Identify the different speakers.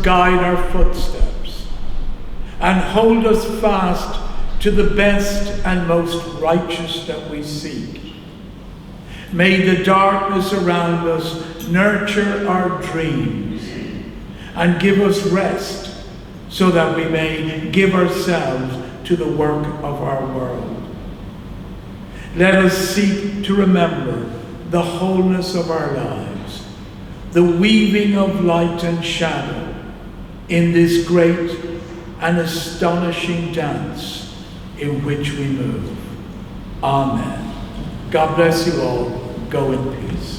Speaker 1: guide our footsteps, and hold us fast to the best and most righteous that we seek. May the darkness around us nurture our dreams and give us rest so that we may give ourselves to the work of our world. Let us seek to remember the wholeness of our lives, the weaving of light and shadow in this great and astonishing dance in which we move. Amen. God bless you all. Go in peace.